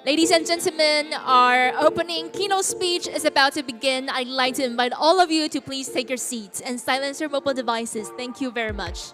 Ladies and gentlemen, our opening keynote speech is about to begin. I'd like to invite all of you to please take your seats and silence your mobile devices. Thank you very much.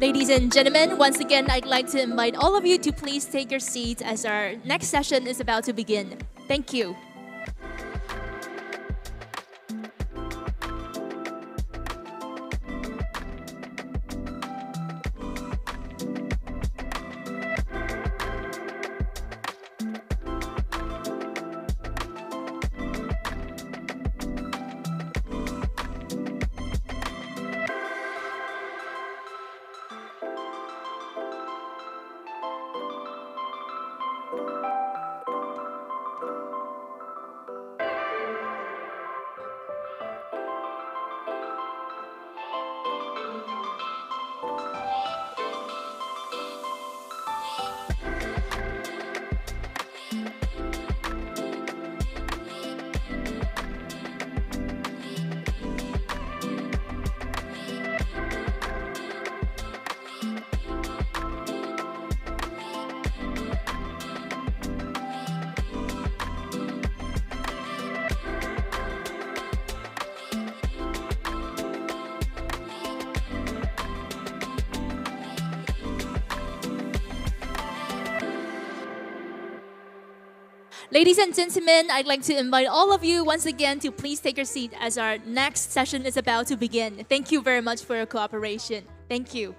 Ladies and gentlemen, once again, I'd like to invite all of you to please take your seats as our next session is about to begin. Thank you. Ladies and gentlemen, I'd like to invite all of you once again to please take your seat as our next session is about to begin. Thank you very much for your cooperation. Thank you.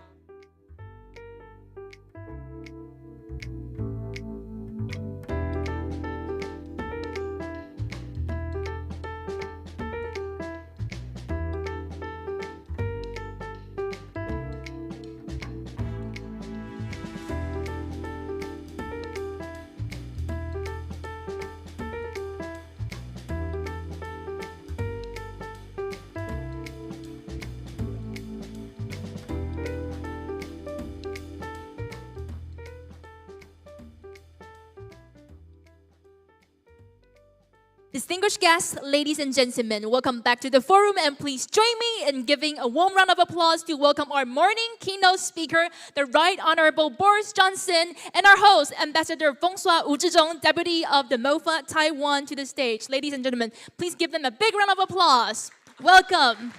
Distinguished guests, ladies and gentlemen, welcome back to the forum, and please join me in giving a warm round of applause to welcome our morning keynote speaker, the Right Honorable Boris Johnson, and our host, Ambassador François Wu Zhizhong, Deputy of the MOFA, Taiwan, to the stage. Ladies and gentlemen, please give them a big round of applause. Welcome.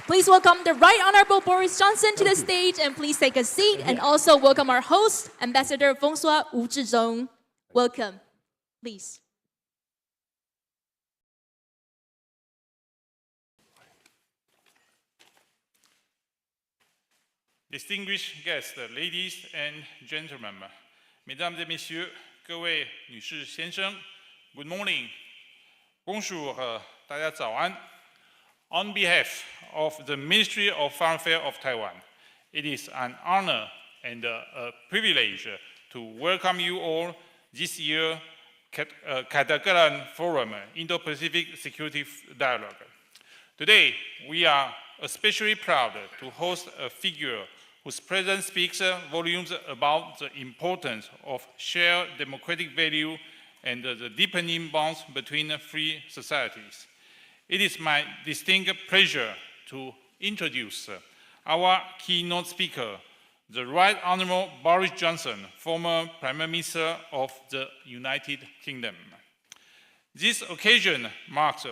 Please welcome the Right Honorable Boris Johnson to the stage, and please take a seat, and also welcome our host, Ambassador François Wu Zhizhong. Welcome, please. Distinguished guests, ladies and gentlemen, mesdames et messieurs, 各位女士先生 ，Good morning, bonjour, 大家早安。On behalf of the Ministry of Foreign Affairs of Taiwan, it is an honor and a privilege to welcome you all this year's凯达格兰Forum Indo-Pacific Security Dialogue. Today, we are especially proud to host a figure whose presence speaks volumes about the importance of shared democratic value and the deepening bonds between free societies. It is my distinct pleasure to introduce our keynote speaker, the Right Honorable Boris Johnson, former Prime Minister of the United Kingdom. This occasion marks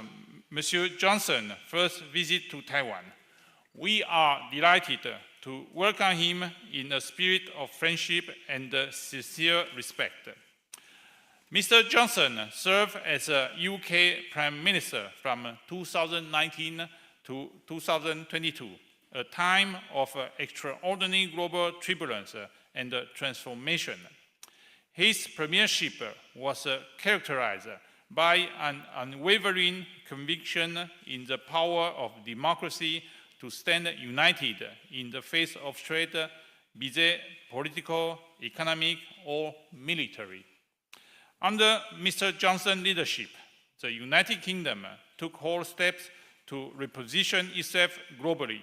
Monsieur Johnson's first visit to Taiwan. We are delighted to welcome him in a spirit of friendship and sincere respect. Mr. Johnson served as a UK Prime Minister from 2019 to 2022, a time of extraordinary global turbulence and transformation. His premiership was characterized by an unwavering conviction in the power of democracy to stand united in the face of threat, be they political, economic, or military. Under Mr. Johnson's leadership, the United Kingdom took whole steps to reposition itself globally,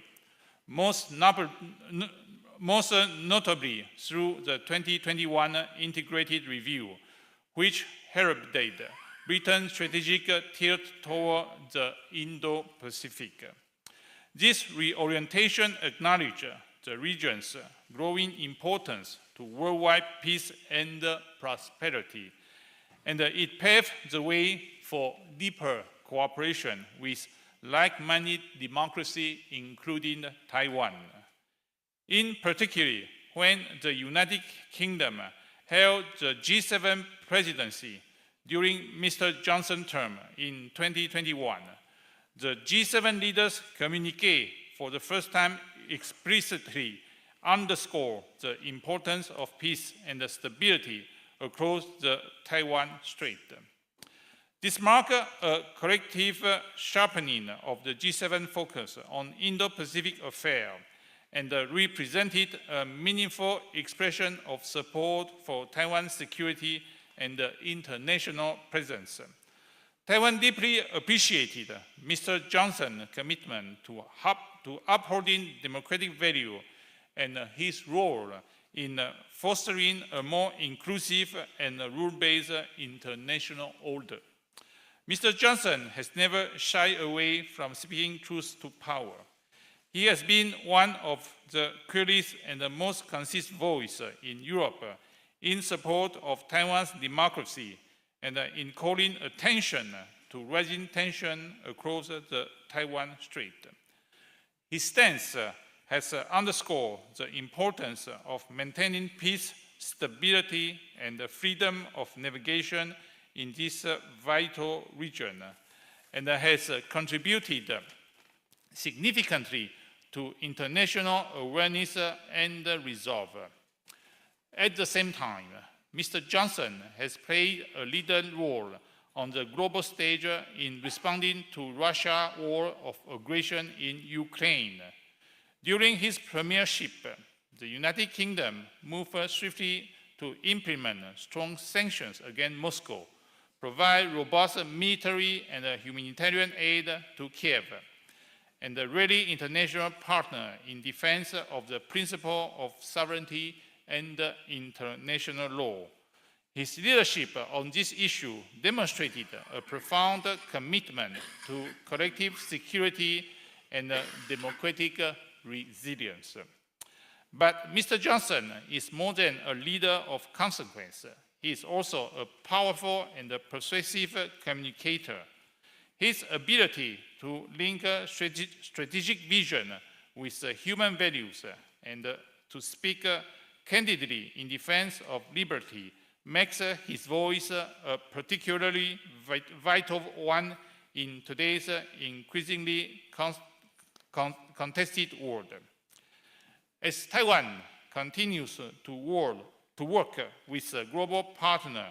most notably through the 2021 Integrated Review, which heralded Britain's strategic tilt toward the Indo-Pacific. This reorientation acknowledged the region's growing importance to worldwide peace and prosperity, and it paved the way for deeper cooperation with like-minded democracies, including Taiwan. In particular, when the United Kingdom held the G7 presidency during Mr. Johnson's term in 2021, the G7 leaders' communique for the first time explicitly underscored the importance of peace and stability across the Taiwan Strait. This marked a collective sharpening of the G7 focus on Indo-Pacific affairs and represented a meaningful expression of support for Taiwan's security and international presence. Taiwan deeply appreciated Mr. Johnson's commitment to upholding democratic value and his role in fostering a more inclusive and rule-based international order. Mr. Johnson has never shied away from speaking truth to power. He has been one of the clearest and the most consistent voices in Europe in support of Taiwan's democracy and in calling attention to rising tension across the Taiwan Strait. His stance has underscored the importance of maintaining peace, stability, and the freedom of navigation in this vital region, and has contributed significantly to international awareness and resolve. At the same time, Mr. Johnson has played a leading role on the global stage in responding to Russia's war of aggression in Ukraine. During his premiership, the United Kingdom moved swiftly to implement strong sanctions against Moscow, provide robust military and humanitarian aid to Kiev, and a ready international partner in defense of the principle of sovereignty and international law. His leadership on this issue demonstrated a profound commitment to collective security and democratic resilience. But Mr. Johnson is more than a leader of consequence. He is also a powerful and persuasive communicator. His ability to link strategic vision with human values and to speak candidly in defense of liberty makes his voice a particularly vital one in today's increasingly contested world. As Taiwan continues to work with a global partner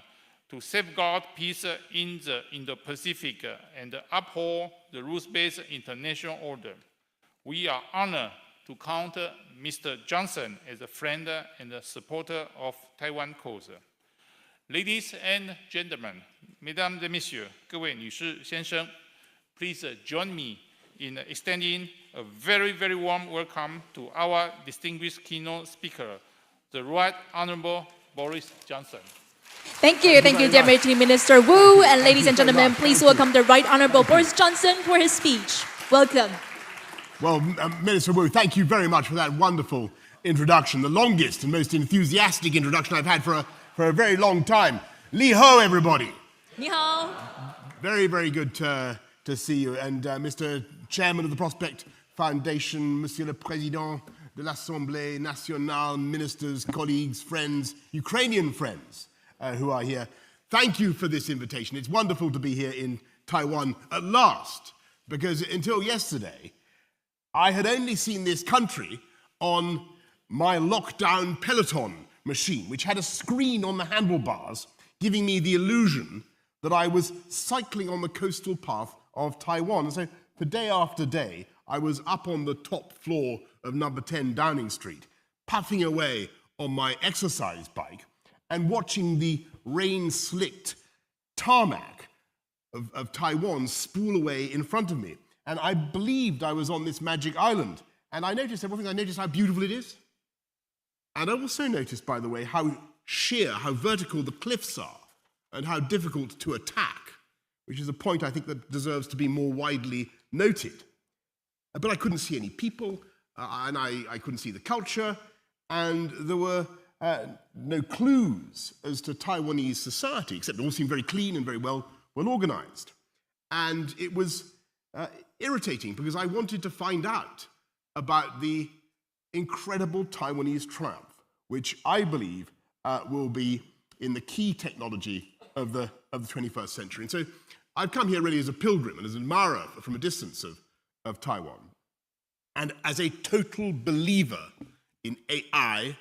to safeguard peace in the Indo-Pacific and uphold the rules-based international order, we are honored to count Mr. Johnson as a friend and a supporter of Taiwan cause. Ladies and gentlemen, mesdames et messieurs, 各位女士先生, please join me in extending a very, very warm welcome to our distinguished keynote speaker, the Right Honorable Boris Johnson. Thank you, Deputy Minister Wu. And ladies and gentlemen, please welcome the Right Honorable Boris Johnson for his speech. Welcome. Well, Minister Wu, thank you very much for that wonderful introduction, the longest and most enthusiastic introduction I've had for a very long time. Li Ho, everybody. Ni hao. Very, very good to see you. And Mr. Chairman of the Prospect Foundation, Monsieur le Président de l'Assemblée Nationale, ministers, colleagues, friends, Ukrainian friends who are here. thank you for this invitation. It's wonderful to be here in Taiwan at last, because until yesterday, I had only seen this country on my lockdown Peloton machine, which had a screen on the handlebars, giving me the illusion that I was cycling on the coastal path of Taiwan. And so for day after day, I was up on the top floor of number 10 Downing Street, puffing away on my exercise bike and watching the rain-slicked tarmac of Taiwan spool away in front of me. And I believed I was on this magic island. And I noticed how beautiful it is. And I also noticed, by the way, how sheer, how vertical the cliffs are, and how difficult to attack, which is a point I think that deserves to be more widely noted. But I couldn't see any people, and I couldn't see the culture, and there were no clues as to Taiwanese society, except it all seemed very clean and very well organized. And it was irritating because I wanted to find out about the incredible Taiwanese triumph, which I believe will be in the key technology of the 21st century. And so I've come here really as a pilgrim and as an admirer from a distance of Taiwan, and as a total believer in AI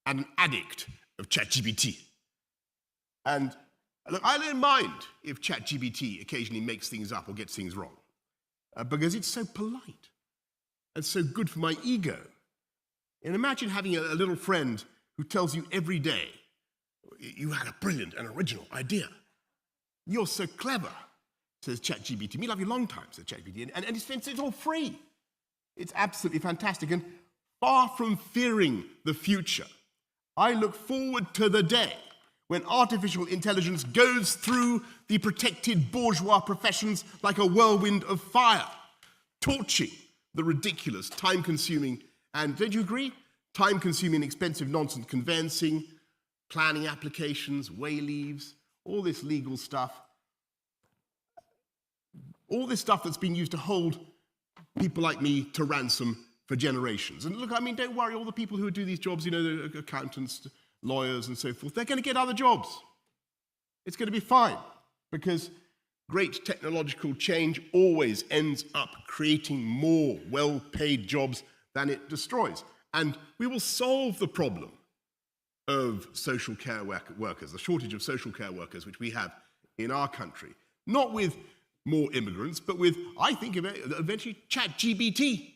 and an addict of ChatGPT. And look, I don't mind if ChatGPT occasionally makes things up or gets things wrong, because it's so polite and so good for my ego. And imagine having a little friend who tells you every day, you had a brilliant and original idea. You're so clever, says ChatGPT. Me love you long time, says ChatGPT. And it's all free. It's absolutely fantastic. And far from fearing the future, I look forward to the day when artificial intelligence goes through the protected bourgeois professions like a whirlwind of fire, torching the ridiculous, time-consuming, and don't you agree? Time-consuming, expensive nonsense conveyancing, planning applications, way leaves, all this legal stuff. All this stuff that's been used to hold people like me to ransom for generations. And look, I mean, don't worry, all the people who do these jobs, you know, the accountants, lawyers, and so forth, they're going to get other jobs. It's going to be fine, because great technological change always ends up creating more well-paid jobs than it destroys. And we will solve the problem of social care workers, the shortage of social care workers, which we have in our country. Not with more immigrants, but with, I think, eventually ChatGPT.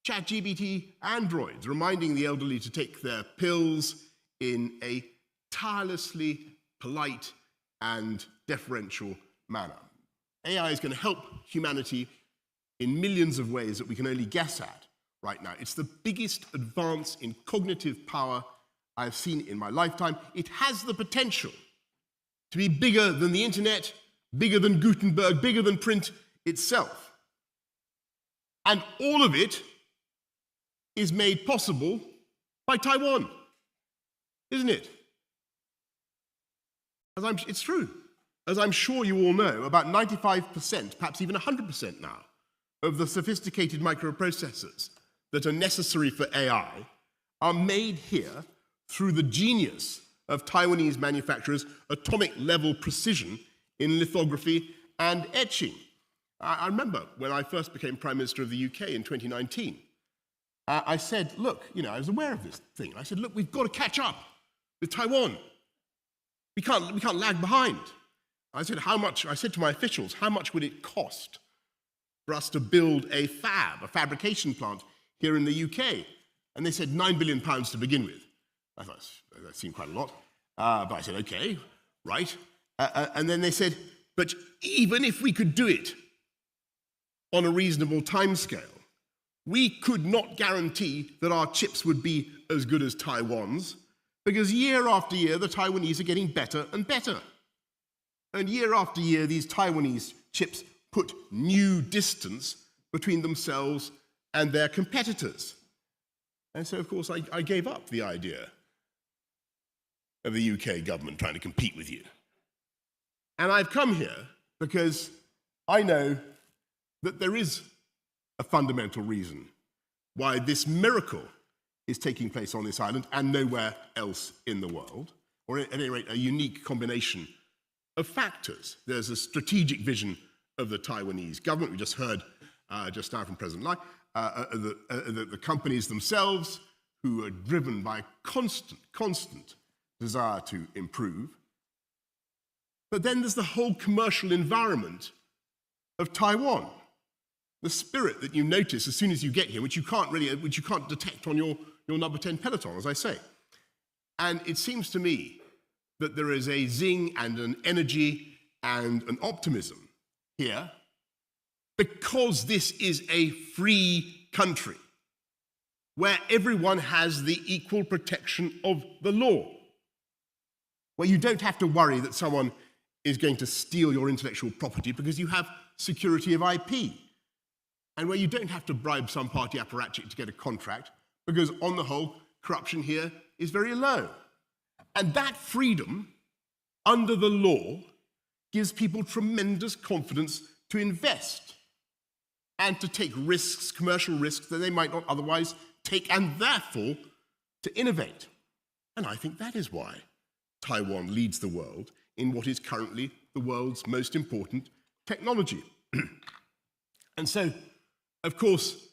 ChatGPT androids, reminding the elderly to take their pills in a tirelessly polite and deferential manner. AI is going to help humanity in millions of ways that we can only guess at right now. It's the biggest advance in cognitive power I have seen in my lifetime. It has the potential to be bigger than the internet, bigger than Gutenberg, bigger than print itself. And all of it is made possible by Taiwan, isn't it? It's true. As I'm sure you all know, about 95%, perhaps even 100% now, of the sophisticated microprocessors that are necessary for AI are made here through the genius of Taiwanese manufacturers' atomic-level precision in lithography and etching. I remember when I first became Prime Minister of the UK in 2019, I said, look, you know, I was aware of this thing. I said, look, we've got to catch up with Taiwan. We can't lag behind. I said, I said to my officials, how much would it cost for us to build a fabrication plant here in the UK? And they said £9 billion to begin with. I thought that seemed quite a lot. But I said, okay, right. And then they said, but even if we could do it on a reasonable timescale, we could not guarantee that our chips would be as good as Taiwan's, because year after year, the Taiwanese are getting better and better. And year after year, these Taiwanese chips put new distance between themselves and their competitors. And so, of course, I gave up the idea of the UK government trying to compete with you. And I've come here because I know that there is a fundamental reason why this miracle is taking place on this island and nowhere else in the world, or at any rate, a unique combination of factors. There's a strategic vision of the Taiwanese government. We just heard just now from President Lai, the companies themselves who are driven by constant desire to improve. But then there's the whole commercial environment of Taiwan, the spirit that you notice as soon as you get here, which you can't detect on your number 10 peloton, as I say. And it seems to me that there is a zing and an energy and an optimism here because this is a free country where everyone has the equal protection of the law, where you don't have to worry that someone is going to steal your intellectual property because you have security of IP, and where you don't have to bribe some party apparatchik to get a contract because, on the whole, corruption here is very low. And that freedom, under the law, gives people tremendous confidence to invest and to take risks, commercial risks, that they might not otherwise take, and therefore to innovate. And I think that is why Taiwan leads the world in what is currently the world's most important technology. And so, of course,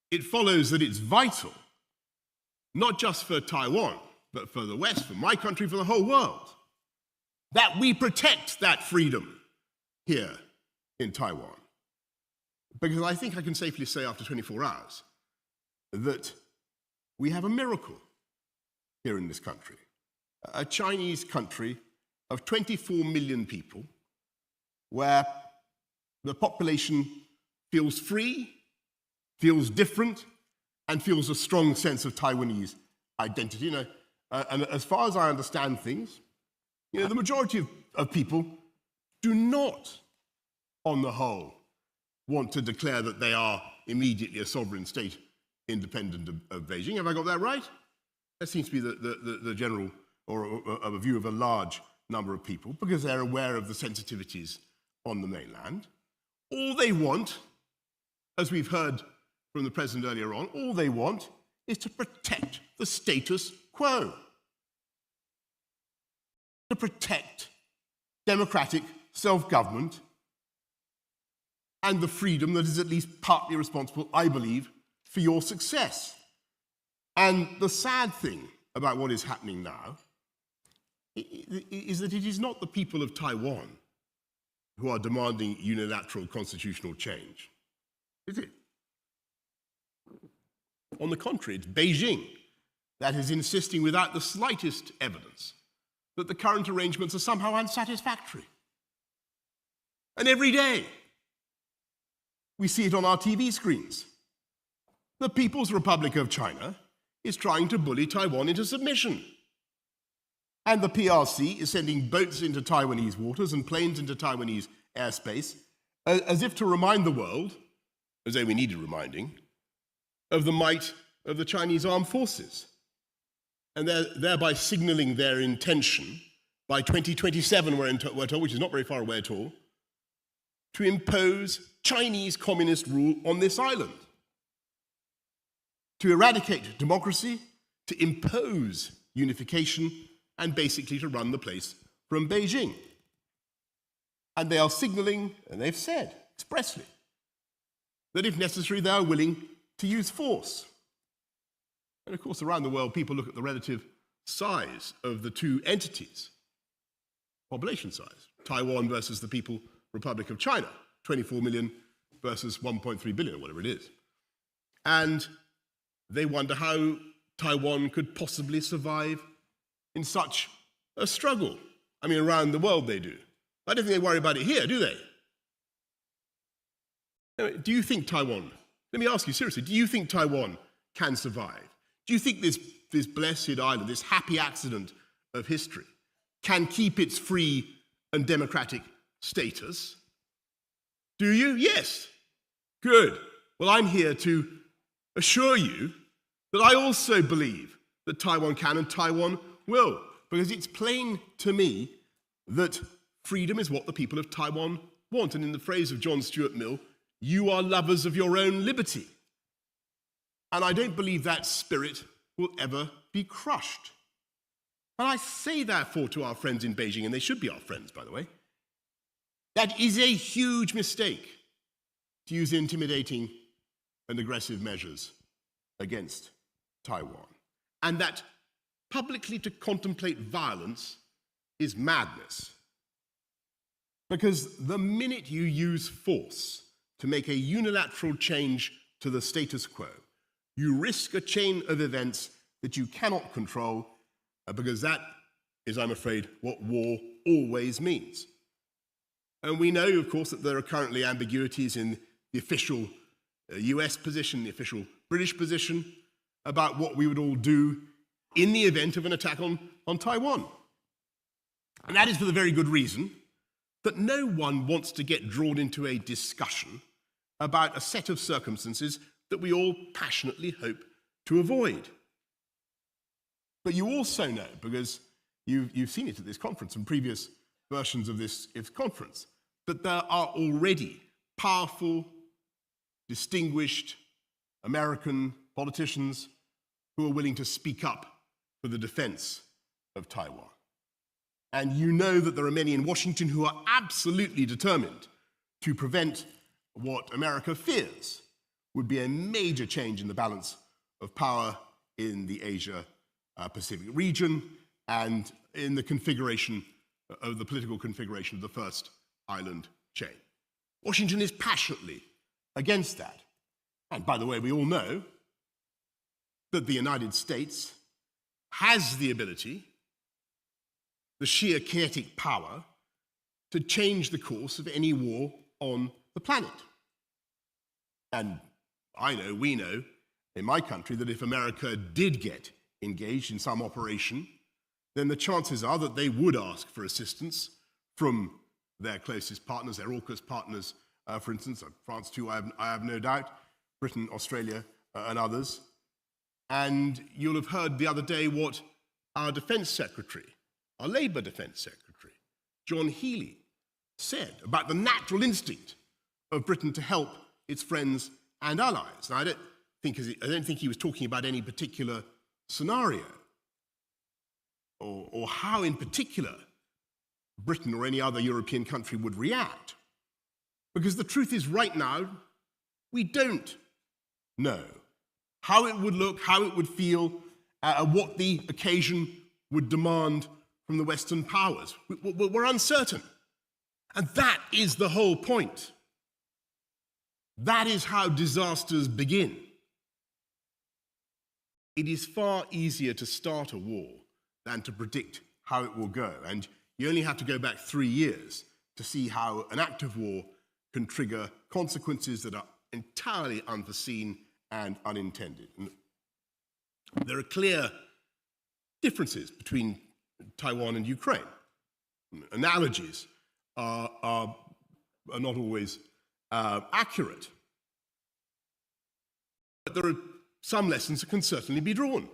it follows that it's vital, not just for Taiwan, but for the West, for my country, for the whole world, that we protect that freedom here in Taiwan. Because I think I can safely say after 24 hours that we have a miracle here in this country. A Chinese country of 24 million people where the population feels free, feels different, and feels a strong sense of Taiwanese identity. And as far as I understand things, the majority of people do not, on the whole, want to declare that they are immediately a sovereign state independent of Beijing. Have I got that right? That seems to be the general, or a view of a large number of people, because they're aware of the sensitivities on the mainland. All they want, as we've heard from the President earlier on, all they want is to protect the status quo, to protect democratic self-government and the freedom that is at least partly responsible, I believe, for your success. And the sad thing about what is happening now is that it is not the people of Taiwan who are demanding unilateral constitutional change, is it? On the contrary, it's Beijing that is insisting without the slightest evidence that the current arrangements are somehow unsatisfactory. And every day, we see it on our TV screens. The People's Republic of China is trying to bully Taiwan into submission. And the PRC is sending boats into Taiwanese waters and planes into Taiwanese airspace as if to remind the world, as though we needed reminding, of the might of the Chinese armed forces. And thereby signaling their intention by 2027, we're told, which is not very far away at all, to impose Chinese communist rule on this island, to eradicate democracy, to impose unification, and basically to run the place from Beijing. And they are signaling, and they've said expressly, that if necessary, they are willing to use force. And of course, around the world, people look at the relative size of the two entities, population size, Taiwan versus the People's Republic of China, 24 million versus 1.3 billion, or whatever it is. And they wonder how Taiwan could possibly survive in such a struggle. I mean, around the world they do. I don't think they worry about it here, do they? Do you think Taiwan, let me ask you seriously, do you think Taiwan can survive? Do you think this blessed island, this happy accident of history, can keep its free and democratic status? Do you? Yes. Good. Well, I'm here to assure you that I also believe that Taiwan can and Taiwan will, because it's plain to me that freedom is what the people of Taiwan want. And in the phrase of John Stuart Mill, you are lovers of your own liberty. And I don't believe that spirit will ever be crushed. And I say, therefore, to our friends in Beijing, and they should be our friends, by the way, that is a huge mistake to use intimidating and aggressive measures against Taiwan. And that publicly to contemplate violence is madness. Because the minute you use force to make a unilateral change to the status quo, you risk a chain of events that you cannot control, because that is, I'm afraid, what war always means. And we know, of course, that there are currently ambiguities in the official US position, the official British position, about what we would all do in the event of an attack on Taiwan. And that is for the very good reason that no one wants to get drawn into a discussion about a set of circumstances that we all passionately hope to avoid. But you also know, because you've seen it at this conference and previous versions of this conference, that there are already powerful, distinguished American politicians who are willing to speak up for the defense of Taiwan. And you know that there are many in Washington who are absolutely determined to prevent what America fears would be a major change in the balance of power in the Asia-Pacific region and in the configuration of the political configuration of the first island chain. Washington is passionately against that. And by the way, we all know that the United States has the ability, the sheer kinetic power, to change the course of any war on the planet. And I know, we know, in my country, that if America did get engaged in some operation, then the chances are that they would ask for assistance from their closest partners, their AUKUS partners, for instance, France too, I have no doubt, Britain, Australia, and others. And you'll have heard the other day what our Defence Secretary, our Labour Defence Secretary, John Healey, said about the natural instinct of Britain to help its friends and allies. Now, I don't think he was talking about any particular scenario or how in particular Britain or any other European country would react. Because the truth is, right now, we don't know how it would look, how it would feel, what the occasion would demand from the Western powers. We're uncertain. And that is the whole point. That is how disasters begin. It is far easier to start a war than to predict how it will go. And you only have to go back 3 years to see how an act of war can trigger consequences that are entirely unforeseen and unintended. And there are clear differences between Taiwan and Ukraine. Analogies are not always accurate. But there are some lessons that can certainly be drawn.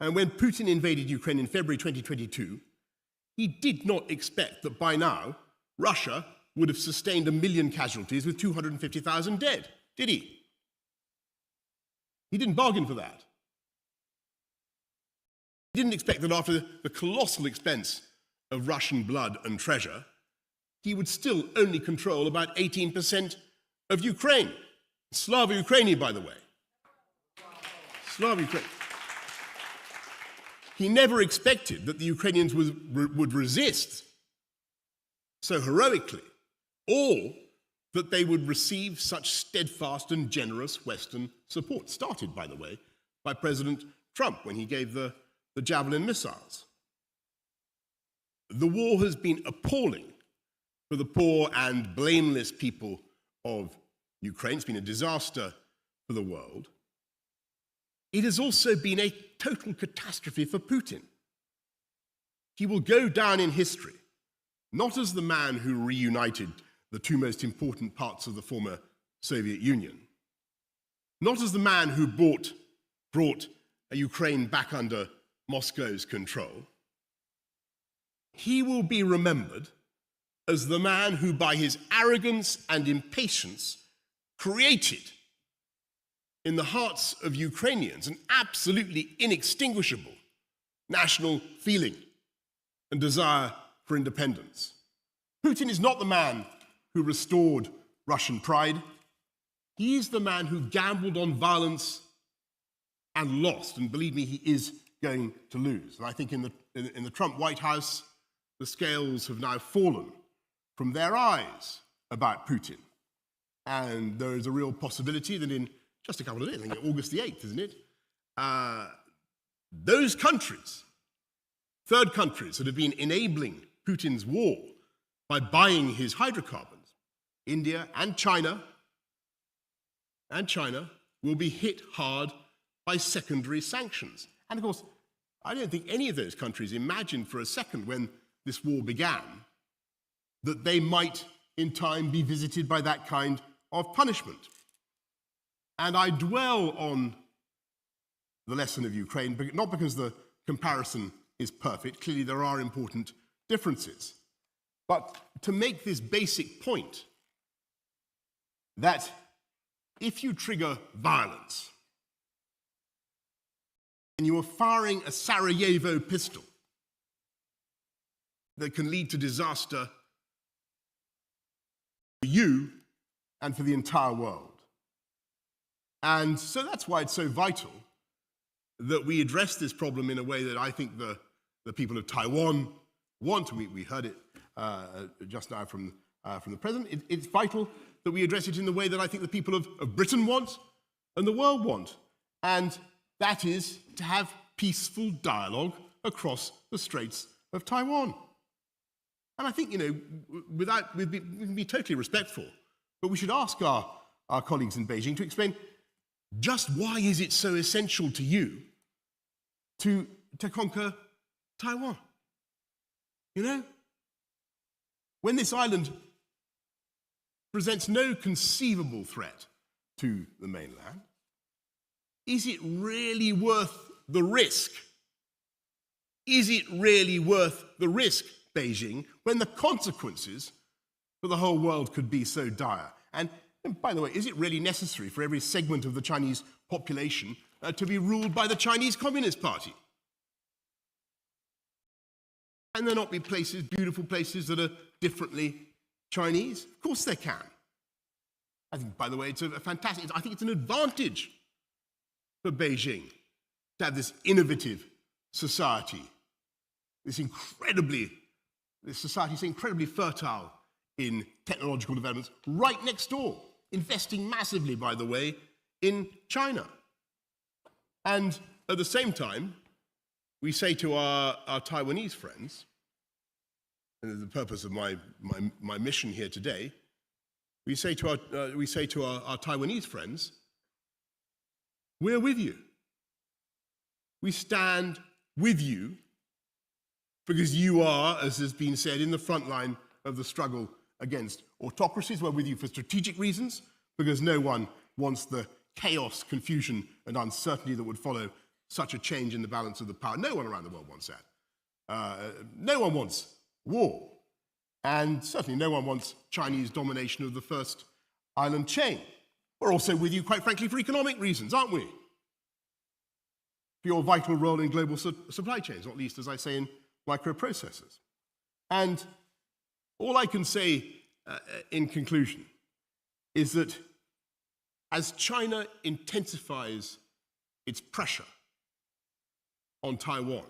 And when Putin invaded Ukraine in February 2022, he did not expect that by now Russia would have sustained 1 million casualties with 250,000 dead, did he? He didn't bargain for that. He didn't expect that after the colossal expense of Russian blood and treasure, he would still only control about 18% of Ukraine. Slava Ukraini, by the way. Slava Ukraini. He never expected that the Ukrainians would resist so heroically, or that they would receive such steadfast and generous Western support, started, by the way, by President Trump when he gave the Javelin missiles. The war has been appalling for the poor and blameless people of Ukraine. It's been a disaster for the world. It has also been a total catastrophe for Putin. He will go down in history, not as the man who reunited the two most important parts of the former Soviet Union, not as the man who brought Ukraine back under Moscow's control. He will be remembered as the man who, by his arrogance and impatience, created in the hearts of Ukrainians an absolutely inextinguishable national feeling and desire for independence. Putin is not the man who restored Russian pride. He is the man who gambled on violence and lost, and believe me, he is going to lose. And I think in the Trump White House, the scales have now fallen from their eyes about Putin. And there is a real possibility that in just a couple of days, I think August the 8th, isn't it? Those countries, third countries that have been enabling Putin's war by buying his hydrocarbons, India and China, will be hit hard by secondary sanctions. And of course, I don't think any of those countries imagined for a second when this war began that they might in time be visited by that kind of punishment. And I dwell on the lesson of Ukraine, but not because the comparison is perfect. Clearly there are important differences. But to make this basic point that if you trigger violence and you are firing a Sarajevo pistol that can lead to disaster for you and for the entire world. And so that's why it's so vital that we address this problem in a way that I think the people of Taiwan want. We heard it just now from the President. It's vital that we address it in the way that I think the people of Britain want and the world want. And that is to have peaceful dialogue across the Straits of Taiwan. And I think, we can be totally respectful, but we should ask our colleagues in Beijing to explain just why is it so essential to you to conquer Taiwan? When this island presents no conceivable threat to the mainland, is it really worth the risk? Is it really worth the risk, Beijing, when the consequences for the whole world could be so dire? And by the way, is it really necessary for every segment of the Chinese population to be ruled by the Chinese Communist Party? Can there not be places, beautiful places, that are differently Chinese? Of course there can. I think, by the way, it's a fantastic, I think it's an advantage for Beijing to have this innovative society, this society is incredibly fertile in technological developments right next door, investing massively, by the way, in China. And at the same time, we say to our Taiwanese friends, and the purpose of my mission here today, we say to our Taiwanese friends, we're with you. We stand with you because you are, as has been said, in the front line of the struggle against autocracies. We're with you for strategic reasons, because no one wants the chaos, confusion, and uncertainty that would follow such a change in the balance of the power. No one around the world wants that. No one wants war. And certainly no one wants Chinese domination of the first island chain. We're also with you, quite frankly, for economic reasons, aren't we? For your vital role in global supply chains, not least, as I say, in microprocessors. And all I can say in conclusion is that as China intensifies its pressure on Taiwan,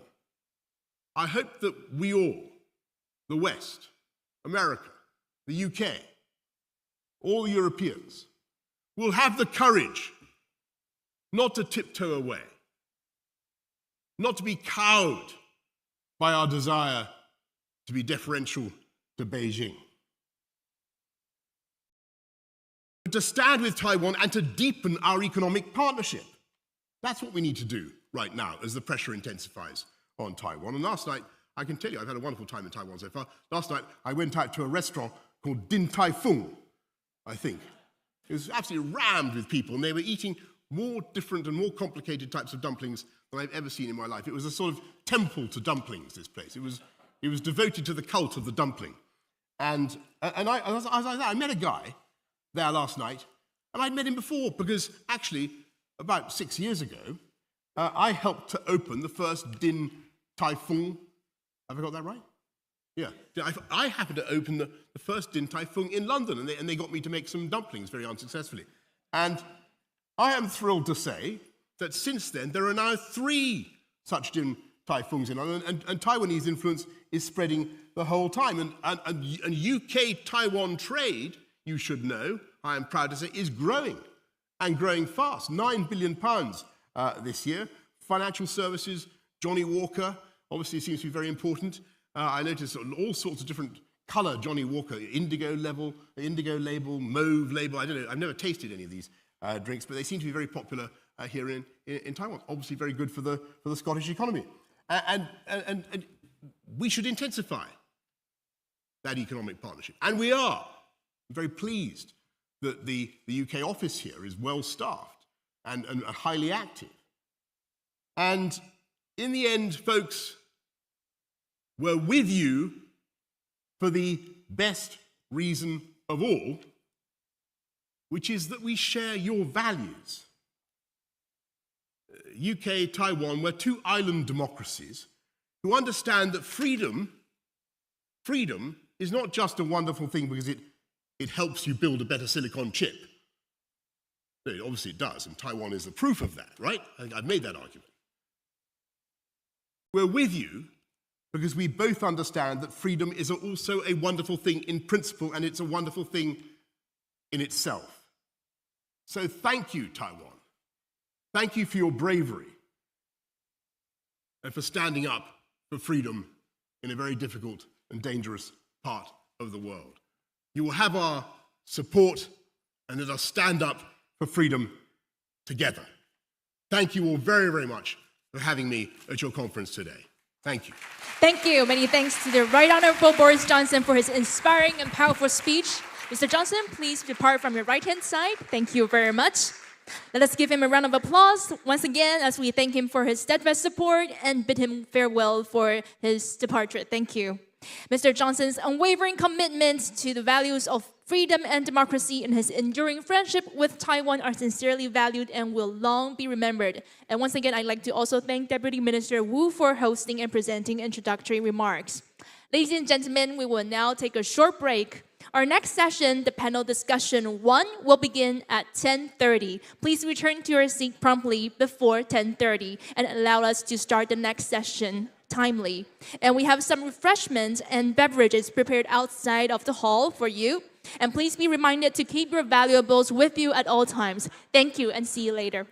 I hope that we all, the West, America, the UK, all Europeans, will have the courage not to tiptoe away, not to be cowed by our desire to be deferential to Beijing, but to stand with Taiwan and to deepen our economic partnership. That's what we need to do right now as the pressure intensifies on Taiwan. And last night, I can tell you, I've had a wonderful time in Taiwan so far. Last night, I went out to a restaurant called Din Tai Fung, I think. It was absolutely rammed with people, and they were eating more different and more complicated types of dumplings than I've ever seen in my life. It was a sort of temple to dumplings, this place. It was devoted to the cult of the dumpling. And I met a guy there last night, and I'd met him before, because actually, about 6 years ago, I helped to open the first Din Typhoon. Have I got that right? Yeah. I happened to open the first Din Tai Fung in London, and they got me to make some dumplings very unsuccessfully. And I am thrilled to say that since then, there are now 3 such Din Tai Fungs in London, and Taiwanese influence is spreading the whole time. And UK-Taiwan trade, you should know, I am proud to say, is growing, and growing fast. £9 billion this year. Financial services, Johnny Walker, obviously seems to be very important. I noticed all sorts of different colour Johnny Walker, indigo label, mauve label. I don't know, I've never tasted any of these drinks, but they seem to be very popular here in Taiwan. Obviously very good for the Scottish economy. And we should intensify that economic partnership. And we are. I'm very pleased that the UK office here is well staffed and highly active. And in the end, folks, we're with you for the best reason of all, which is that we share your values. UK, Taiwan, we're 2 island democracies who understand that freedom is not just a wonderful thing because it helps you build a better silicon chip. Obviously it does, and Taiwan is the proof of that, right? I've made that argument. We're with you because we both understand that freedom is also a wonderful thing in principle, and it's a wonderful thing in itself. So thank you, Taiwan. Thank you for your bravery and for standing up for freedom in a very difficult and dangerous part of the world. You will have our support, and let us stand up for freedom together. Thank you all very, very much for having me at your conference today. Thank you. Thank you. Many thanks to the Right Honorable Boris Johnson for his inspiring and powerful speech. Mr. Johnson, please depart from your right-hand side. Thank you very much. Let us give him a round of applause once again as we thank him for his steadfast support and bid him farewell for his departure. Thank you. Mr. Johnson's unwavering commitment to the values of freedom and democracy and his enduring friendship with Taiwan are sincerely valued and will long be remembered. And once again, I'd like to also thank Deputy Minister Wu for hosting and presenting introductory remarks. Ladies and gentlemen, we will now take a short break. Our next session, the panel discussion 1, will begin at 10:30. Please return to your seat promptly before 10:30 and allow us to start the next session timely. And we have some refreshments and beverages prepared outside of the hall for you. And please be reminded to keep your valuables with you at all times. Thank you and see you later.